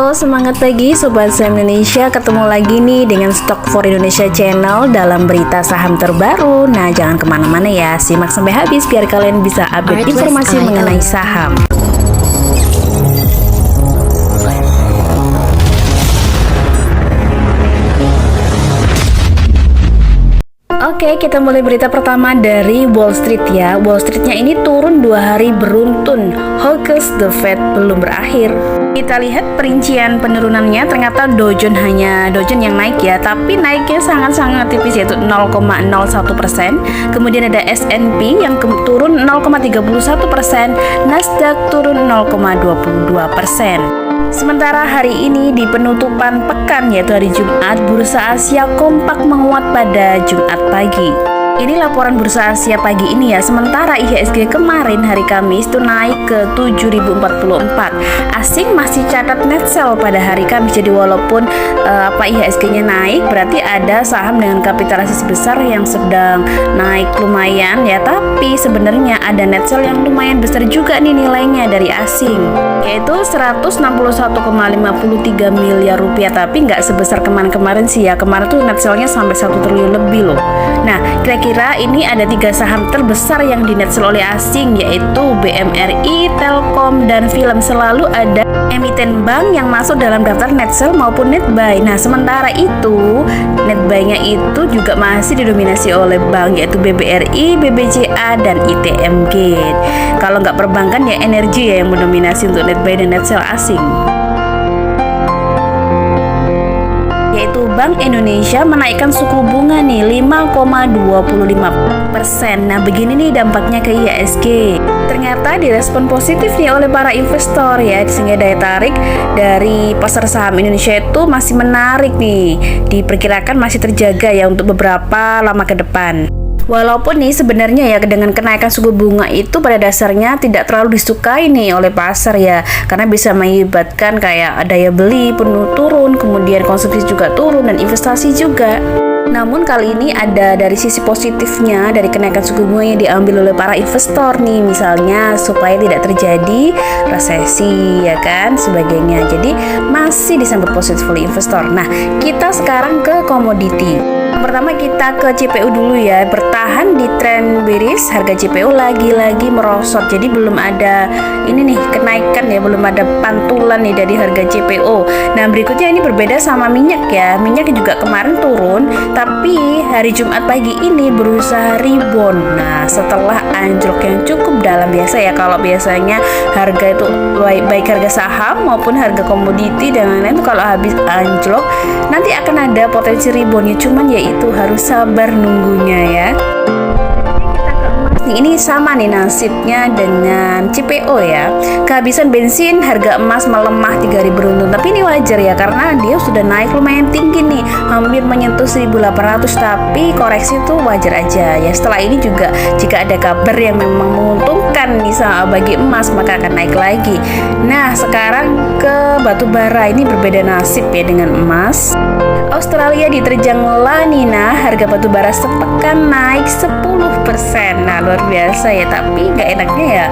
Halo, semangat pagi Sobat Saham Indonesia. Ketemu lagi nih dengan Stock for Indonesia Channel dalam berita saham terbaru. Nah, jangan kemana-mana ya, simak sampai habis biar kalian bisa update informasi mengenai saham. Oke, kita mulai berita pertama dari Wall Street ya. Wall Streetnya ini turun 2 hari beruntun. Hawkish the Fed belum berakhir. Kita lihat perincian penurunannya. Ternyata Dow Jones yang naik ya, tapi naiknya sangat-sangat tipis, yaitu 0,01%. Kemudian ada S&P yang turun 0,31%, Nasdaq turun 0,22%. Sementara hari ini di penutupan pekan, yaitu hari Jumat, bursa Asia kompak menguat pada Jumat pagi. Ini laporan bursa Asia pagi ini ya. Sementara IHSG kemarin hari Kamis itu naik ke 7044. Asing masih catat net sell pada hari Kamis. Jadi walaupun IHSG-nya naik, berarti ada saham dengan kapitalisasi besar yang sedang naik lumayan ya. Tapi sebenarnya ada net sell yang lumayan besar juga nih nilainya dari asing, yaitu 161,53 miliar rupiah. Tapi nggak sebesar kemarin sih ya. Kemarin tuh net sell-nya sampai 1 triliun lebih loh. Nah, kira-kira ini ada 3 saham terbesar yang di net sell oleh asing, yaitu BMRI, Telkom, dan Film. Selalu ada emiten bank yang masuk dalam daftar net sell maupun net buy. Nah, sementara itu net buy-nya itu juga masih didominasi oleh bank, yaitu BBRI, BBCA, dan ITMG. Kalau nggak perbankan ya energi ya yang mendominasi untuk net buy dan net sell asing. Yaitu Bank Indonesia menaikkan suku bunga nih 5,25%. Nah, begini nih dampaknya ke IHSG. Ternyata direspon positif nih oleh para investor ya, sehingga daya tarik dari pasar saham Indonesia itu masih menarik nih. Diperkirakan masih terjaga ya untuk beberapa lama ke depan. Walaupun nih sebenarnya ya dengan kenaikan suku bunga itu pada dasarnya tidak terlalu disukai nih oleh pasar ya, karena bisa mengakibatkan kayak daya beli penuh turun, kemudian konsumsi juga turun dan investasi juga. Namun kali ini ada dari sisi positifnya dari kenaikan suku bunga yang diambil oleh para investor nih, misalnya supaya tidak terjadi resesi ya kan sebagainya. Jadi masih disambut positif oleh investor. Nah, kita sekarang ke komoditi. Pertama kita ke CPO dulu ya. Bertahan di tren bearish, harga CPO lagi-lagi merosot. Jadi belum ada ini nih kenaikan ya, belum ada pantulan nih dari harga CPO. Nah, berikutnya ini berbeda sama minyak ya. Minyak juga kemarin turun, tapi hari Jumat pagi ini berusaha rebound. Nah, setelah anjlok yang cukup dalam, biasa ya kalau biasanya harga itu baik harga saham maupun harga komoditi dan lain-lain itu kalau habis anjlok nanti akan ada potensi reboundnya, cuman ya itu harus sabar nunggunya ya. Ini sama nih nasibnya dengan CPO ya. Kehabisan bensin, harga emas melemah 3.000 beruntun. Tapi ini wajar ya, karena dia sudah naik lumayan tinggi nih, hampir menyentuh 1.800. Tapi koreksi itu wajar aja ya. Setelah ini juga jika ada kabar yang memang menguntungkan nih bagi emas, maka akan naik lagi. Nah, sekarang ke batu bara. Ini berbeda nasib ya dengan emas. Australia diterjang La Nina, harga batu bara sepekan naik 10%. Nah, luar biasa ya, tapi nggak enaknya ya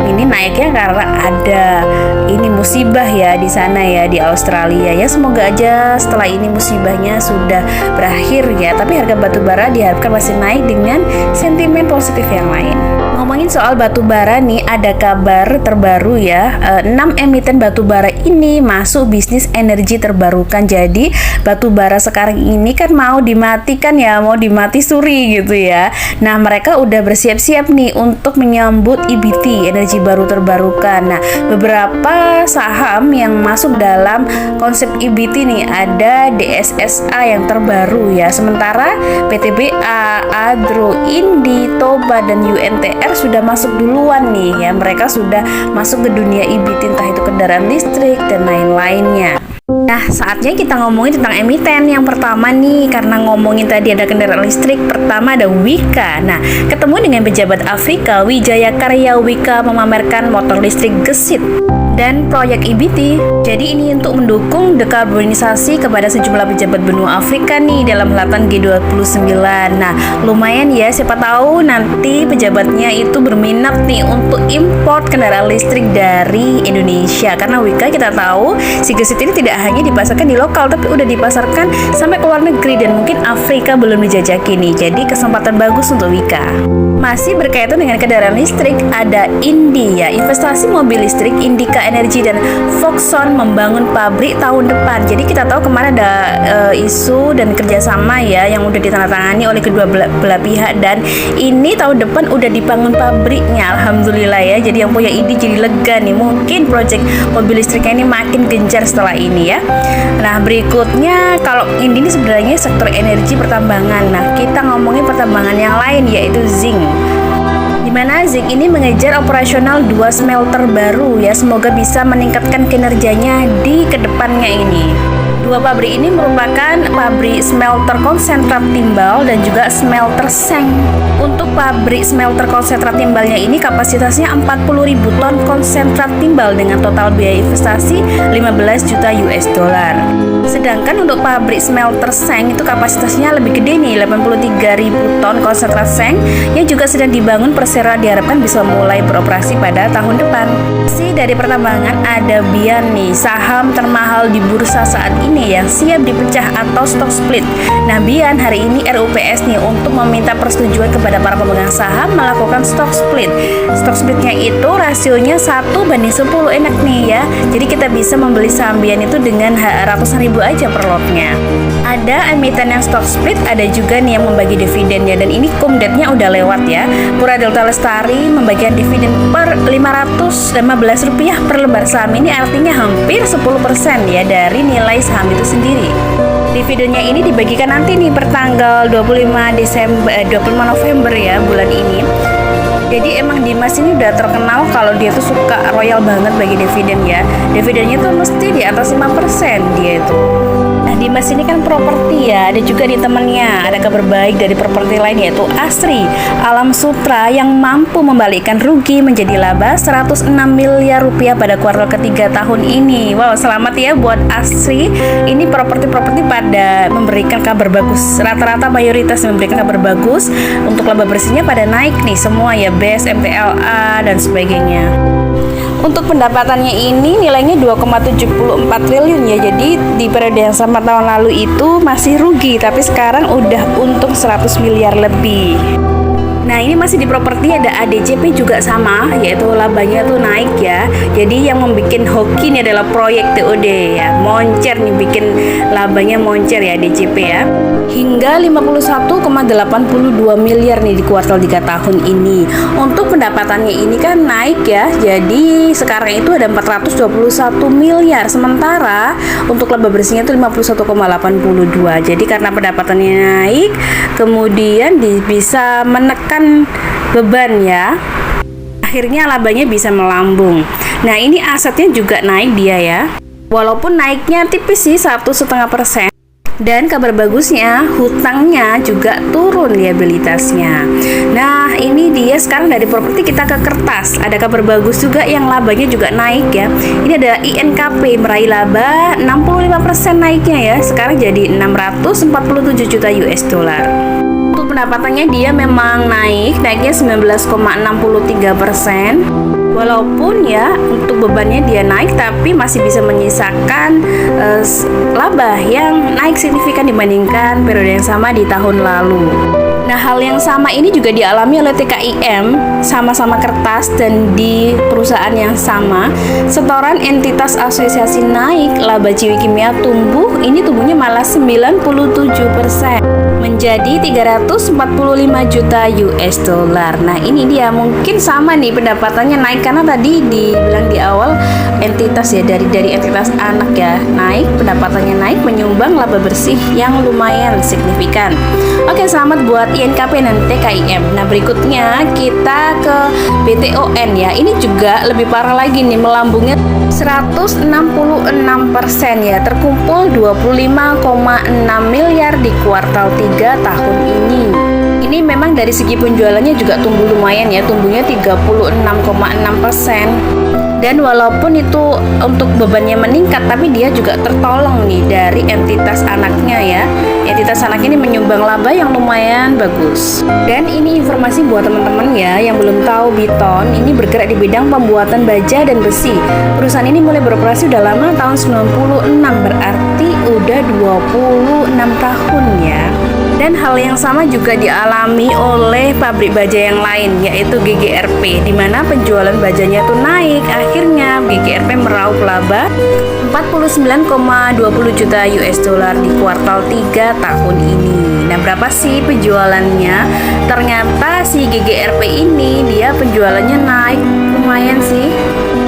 ini naiknya karena ada ini musibah ya di sana ya di Australia ya. Semoga aja setelah ini musibahnya sudah berakhir ya, tapi harga batu bara diharapkan masih naik dengan sentimen positif yang lain. Ngomongin soal batu bara nih, ada kabar terbaru ya. 6 emiten batu bara ini masuk bisnis energi terbarukan. Jadi batu bara sekarang ini kan mau dimatikan ya, mau dimati suri gitu ya. Nah, mereka udah bersiap-siap nih untuk menyambut EBT, energi baru terbarukan. Nah, beberapa saham yang masuk dalam konsep EBT nih, ada DSSA yang terbaru ya. Sementara PTBA, Adro, Indi, Toba, dan UNTR sudah masuk duluan nih ya. Mereka sudah masuk ke dunia EBT, entah itu kendaraan listrik dan lain-lainnya. Nah, saatnya kita ngomongin tentang emiten yang pertama nih, karena ngomongin tadi ada kendaraan listrik, pertama ada Wika. Nah, ketemu dengan pejabat Afrika, Wijaya Karya Wika memamerkan motor listrik gesit dan proyek EBT. Jadi ini untuk mendukung dekarbonisasi kepada sejumlah pejabat benua Afrika nih dalam helatan G29. Nah, lumayan ya, siapa tahu nanti pejabatnya itu berminat nih untuk import kendaraan listrik dari Indonesia. Karena Wika kita tahu si gesit ini tidak hanya dipasarkan di lokal, tapi udah dipasarkan sampai ke luar negeri dan mungkin Afrika belum dijajaki nih. Jadi kesempatan bagus untuk Wika. Masih berkaitan dengan kendaraan listrik, ada Indi ya, investasi mobil listrik, Indika Energy dan Foxconn membangun pabrik tahun depan. Jadi kita tahu kemarin ada isu dan kerjasama ya yang udah ditandatangani oleh kedua belah pihak, dan ini tahun depan udah dibangun pabriknya, alhamdulillah ya. Jadi yang punya Indi jadi lega nih, mungkin proyek mobil listriknya ini makin gencar setelah ini ya. Nah, berikutnya kalau Indi ini sebenarnya sektor energi pertambangan. Nah, kita ngomongin pertambangan yang lain yaitu zinc. Dimana zinc ini mengejar operasional 2 smelter baru ya, semoga bisa meningkatkan kinerjanya di kedepannya ini. Dua pabrik ini merupakan pabrik smelter konsentrat timbal dan juga smelter seng. Untuk pabrik smelter konsentrat timbalnya ini kapasitasnya 40.000 ton konsentrat timbal dengan total biaya investasi 15 juta US dollar. Sedangkan untuk pabrik smelter seng itu kapasitasnya lebih gede nih, 83.000 ton konsentrat seng yang juga sedang dibangun, persero diharapkan bisa mulai beroperasi pada tahun depan. Dari pertambangan ada Bian nih, saham termahal di bursa saat ini yang siap dipecah atau stock split. Nah, Bian hari ini RUPS nih untuk meminta persetujuan kepada para pemegang saham melakukan stock split. Stock splitnya itu rasionya 1:10, enak nih ya. Jadi kita bisa membeli saham Bian itu dengan ratusan ribu aja per lotnya. Ada emiten yang stock split, ada juga nih yang membagi dividennya, dan ini kumdetnya udah lewat ya. Pura Delta Lestari membagikan dividen per Rp515 per lembar saham, ini artinya hampir 10% ya dari nilai saham itu sendiri. Dividennya ini dibagikan nanti nih per tanggal 25 November ya, bulan ini. Jadi emang Dimas ini udah terkenal kalau dia tuh suka royal banget bagi dividen ya. Dividennya tuh mesti di atas 5% dia itu. Nah, Dimas ini kan properti ya, ada juga di temennya, ada kabar baik dari properti lain yaitu Asri Alam Sutra yang mampu membalikkan rugi menjadi laba 106 miliar rupiah pada kuartal ketiga tahun ini. Wow, selamat ya buat Asri. Ini properti-properti pada memberikan kabar bagus, rata-rata mayoritas memberikan kabar bagus. Untuk laba bersihnya pada naik nih semua ya, BES, MTLA dan sebagainya. Untuk pendapatannya ini nilainya 2,74 triliun ya. Jadi di periode yang sama tahun lalu itu masih rugi, tapi sekarang udah untung 100 miliar lebih. Nah, ini masih di properti, ada ADCP juga sama, yaitu labanya tuh naik ya. Jadi yang membuat hoki ini adalah proyek TOD ya, moncer nih, bikin labanya moncer ya ADCP ya. Hingga 51,82 miliar nih di kuartal 3 tahun ini. Untuk pendapatannya ini kan naik ya, jadi sekarang itu ada 421 miliar. Sementara untuk laba bersihnya itu 51,82. Jadi karena pendapatannya naik, kemudian bisa menekan beban ya, akhirnya labanya bisa melambung. Nah, ini asetnya juga naik dia ya, walaupun naiknya tipis sih 1,5%. Dan kabar bagusnya, hutangnya juga turun liabilitasnya. Nah, ini dia sekarang dari properti kita ke kertas. Ada kabar bagus juga yang labanya juga naik ya. Ini ada INKP meraih laba 65% naiknya ya. Sekarang jadi 647 juta US dollar. Untuk pendapatannya dia memang naiknya 19,63%. Walaupun ya untuk bebannya dia naik, tapi masih bisa menyisakan laba yang naik signifikan dibandingkan periode yang sama di tahun lalu. Nah, hal yang sama ini juga dialami oleh TKIM, sama-sama kertas dan di perusahaan yang sama. Setoran entitas asosiasi naik, laba Ciwi Kimia tumbuh, ini tumbuhnya malah 97%. Menjadi 345 juta US dollar. Nah, ini dia mungkin sama nih pendapatannya naik karena tadi dibilang di awal entitas ya, dari entitas anak ya naik, pendapatannya naik, menyumbang laba bersih yang lumayan signifikan. Oke, selamat buat INKP dan TKIM. Nah, berikutnya kita ke BTON ya. Ini juga lebih parah lagi nih, melambungnya 166% ya, terkumpul 25,6 miliar di kuartal 3 tahun ini. Ini memang dari segi penjualannya juga tumbuh lumayan ya, tumbuhnya 36,6%. Dan walaupun itu untuk bebannya meningkat, tapi dia juga tertolong nih dari entitas anaknya ya. Entitas anak ini menyumbang laba yang lumayan bagus. Dan ini informasi buat teman-teman ya yang belum tahu, Biton ini bergerak di bidang pembuatan baja dan besi. Perusahaan ini mulai beroperasi udah lama, tahun 96, berarti udah 26 tahun ya. Dan hal yang sama juga dialami oleh pabrik baja yang lain, yaitu GGRP, di mana penjualan bajanya tuh naik. Akhirnya GGRP meraup laba 49,20 juta US dollar di kuartal 3 tahun ini. Nah, berapa sih penjualannya? Ternyata si GGRP ini dia penjualannya naik lumayan sih.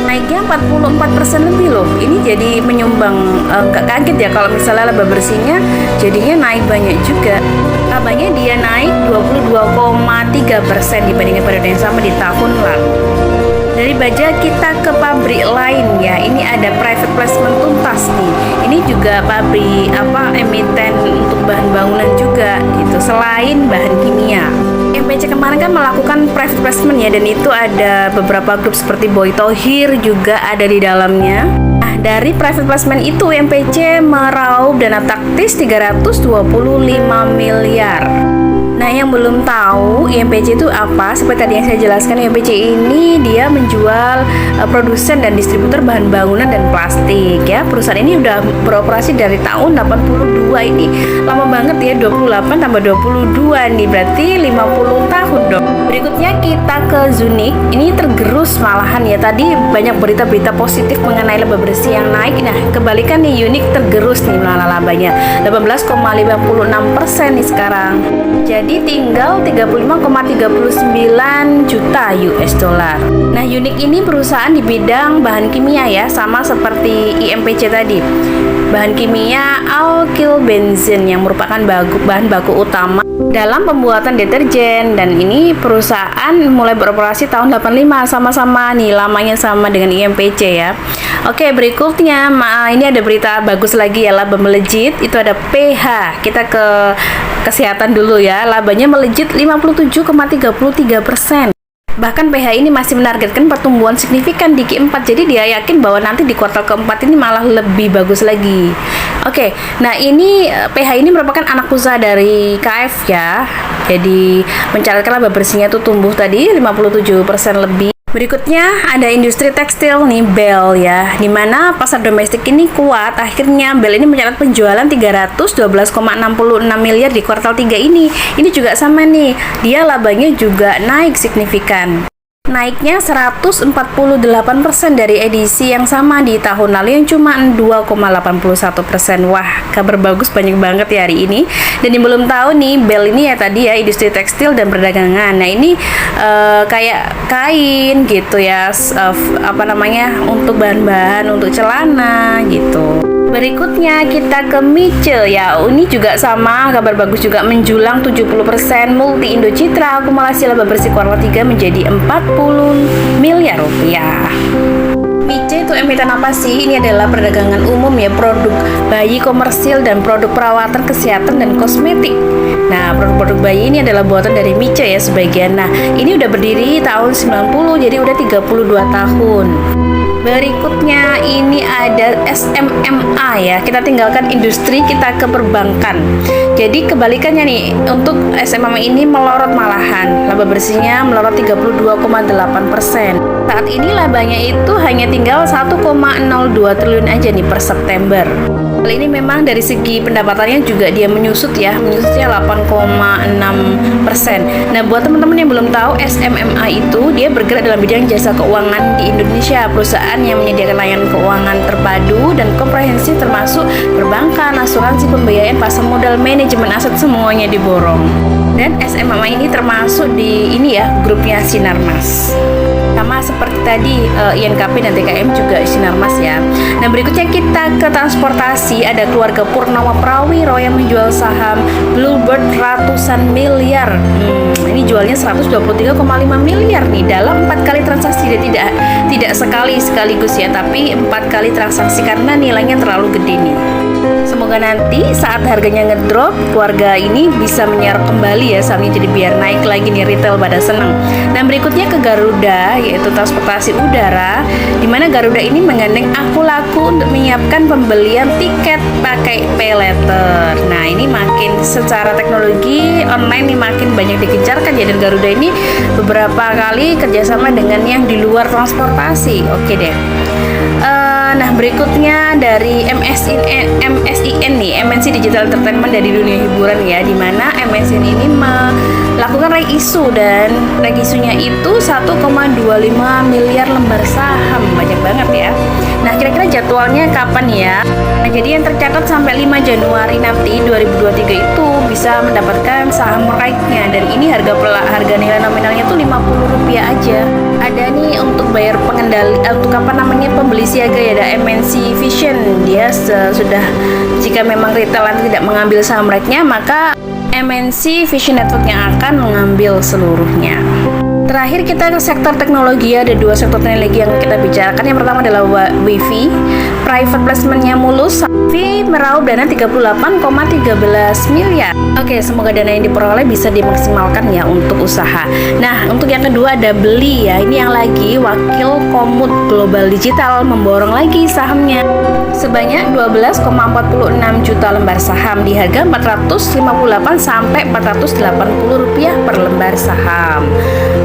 Naiknya 44% lebih loh. Ini jadi menyumbang, nggak kaget ya kalau misalnya laba bersihnya jadinya naik banyak juga. Labanya dia naik 22,3% dibandingkan periode yang sama di tahun lalu. Dari baja kita ke pabrik lain ya. Ini ada private placement tuntas nih. Ini juga pabrik emiten untuk bahan bangunan juga gitu, selain bahan kimia. MPC kemarin kan melakukan private placement ya, dan itu ada beberapa grup seperti Boy Tohir juga ada di dalamnya. Nah, dari private placement itu MPC meraup dana taktis 325 miliar. Nah, yang belum tahu IMPC itu apa, seperti tadi yang saya jelaskan, IMPC ini dia menjual produsen dan distributor bahan bangunan dan plastik ya. Perusahaan ini udah beroperasi dari tahun 82 ini. Lama banget ya, 28 tambah 22 nih, berarti 50 tahun dong. Berikutnya kita ke Zunik. Ini tergerus malahan ya. Tadi banyak berita-berita positif mengenai laba bersih yang naik. Nah, kebalikan nih, Unik tergerus nih malah labanya 18,56% nih sekarang. Jadi tinggal 35,39 juta US dollar. Nah, Unik ini perusahaan di bidang bahan kimia ya, sama seperti IMPC tadi. Bahan kimia alkylbenzin yang merupakan bahan baku utama dalam pembuatan deterjen, dan ini perusahaan mulai beroperasi tahun 85, sama-sama nih lamanya sama dengan IMPC ya. Oke, berikutnya ini ada berita bagus lagi ya, laba melejit. Itu ada PH. Kita ke kesehatan dulu ya. Labanya melejit 57,33%. Bahkan PH ini masih menargetkan pertumbuhan signifikan di Q4. Jadi dia yakin bahwa nanti di kuartal keempat ini malah lebih bagus lagi. Oke, nah ini PH ini merupakan anak usaha dari KF ya. Jadi mencatatkan laba bersihnya tuh tumbuh tadi 57% lebih. Berikutnya ada industri tekstil nih, Bel ya, dimana pasar domestik ini kuat. Akhirnya Bel ini mencatat penjualan 312,66 miliar di kuartal 3 ini. Ini juga sama nih, dia labanya juga naik signifikan. Naiknya 148% dari edisi yang sama di tahun lalu yang cuma 2,81%. Wah, kabar bagus banyak banget ya hari ini. Dan yang belum tahu nih, Bel ini ya tadi ya industri tekstil dan perdagangan. Nah, ini kayak kain gitu ya, untuk bahan-bahan untuk celana gitu. Berikutnya kita ke Mice ya. Ini juga sama, kabar bagus juga, menjulang 70%. Multi Indo Citra akumulasi laba bersih kuartal 3 menjadi 40 miliar rupiah. Mice itu emiten apa sih? Ini adalah perdagangan umum ya, produk bayi komersil dan produk perawatan kesehatan dan kosmetik. Nah, produk-produk bayi ini adalah buatan dari Mice ya sebagian. Nah, ini udah berdiri tahun 90, jadi udah 32 tahun. Berikutnya ini ada SMMA ya. Kita tinggalkan industri, kita ke perbankan. Jadi kebalikannya nih, untuk SMMA ini melorot malahan. Laba bersihnya melorot 32,8%. Saat ini labanya itu hanya tinggal 1,02 triliun aja nih per September. Hal ini memang dari segi pendapatannya juga dia menyusut ya, menyusutnya 8,6%. Nah, buat teman-teman yang belum tahu, SMMA itu dia bergerak dalam bidang jasa keuangan di Indonesia, perusahaan yang menyediakan layanan keuangan terpadu dan komprehensif termasuk perbankan, asuransi, pembiayaan, pasar modal, manajemen aset, semuanya diborong. Dan SMMA ini termasuk di ini ya, grupnya Sinarmas. Sama seperti tadi INKP dan TKM juga Sinarmas ya. Nah, berikutnya kita ke transportasi. Ada keluarga Purnawa Prawiro yang menjual saham Bluebird ratusan miliar. Ini jualnya 123,5 miliar nih dalam 4 kali transaksi. Dia tidak sekaligus ya, tapi 4 kali transaksi karena nilainya terlalu gede nih. Semoga nanti saat harganya ngedrop, keluarga ini bisa menyerap kembali ya sahamnya, jadi biar naik lagi nih, retail pada seneng. Nah, berikutnya ke Garuda, yaitu transportasi udara, di mana Garuda ini menggandeng Aku Laku untuk menyiapkan pembelian tiket pakai pay letter. Nah, ini makin secara teknologi online nih makin banyak digencarkan ya, dan Garuda ini beberapa kali kerjasama dengan yang di luar transportasi. Oke deh. Nah, berikutnya dari MSIN nih, MNC Digital Entertainment dari dunia hiburan ya, di mana MSIN ini melakukan reg issue, dan reg isunya itu 1,25 miliar lembar saham, banyak banget ya. Nah, kira-kira jadwalnya kapan ya? Nah, jadi yang tercatat sampai 5 Januari nanti 2023 itu bisa mendapatkan saham regnya, dan ini harga nilai nominalnya tuh Rp50 aja. Ada nih untuk bayar pengendali, untuk pembeli siaga ya, ada MNC Vision. Dia sudah, jika memang retail tidak mengambil saham regnya, maka MNC Vision Network yang akan mengambil seluruhnya. Terakhir kita ke sektor teknologi, ada 2 sektor teknologi yang kita bicarakan. Yang pertama adalah WiFi, private placement-nya mulus, WiFi meraup dana 38,13 miliar. Oke, semoga dana yang diperoleh bisa dimaksimalkan ya untuk usaha. Nah, untuk yang kedua ada Beli ya, ini yang lagi wakil Komut Global Digital memborong lagi sahamnya sebanyak 12,46 juta lembar saham di harga 458 sampai 480 rupiah per lembar saham.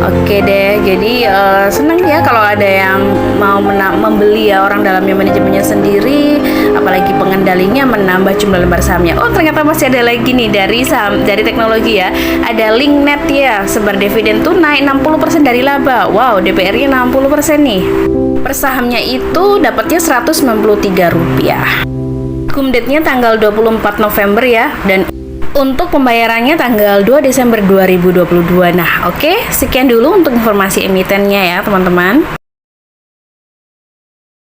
Oke deh, jadi senang ya kalau ada yang mau membeli ya, orang dalamnya manajemennya sendiri, apalagi pengendalinya menambah jumlah lembar sahamnya. Oh, ternyata masih ada lagi nih dari saham dari teknologi ya. Ada Linknet ya, sebar dividen tuh naik 60% dari laba. Wow, DPR-nya 60% nih. Per sahamnya itu dapatnya Rp193. Date-nya tanggal 24 November ya, dan untuk pembayarannya tanggal 2 Desember 2022. Nah, oke, sekian dulu untuk informasi emitennya ya, teman-teman.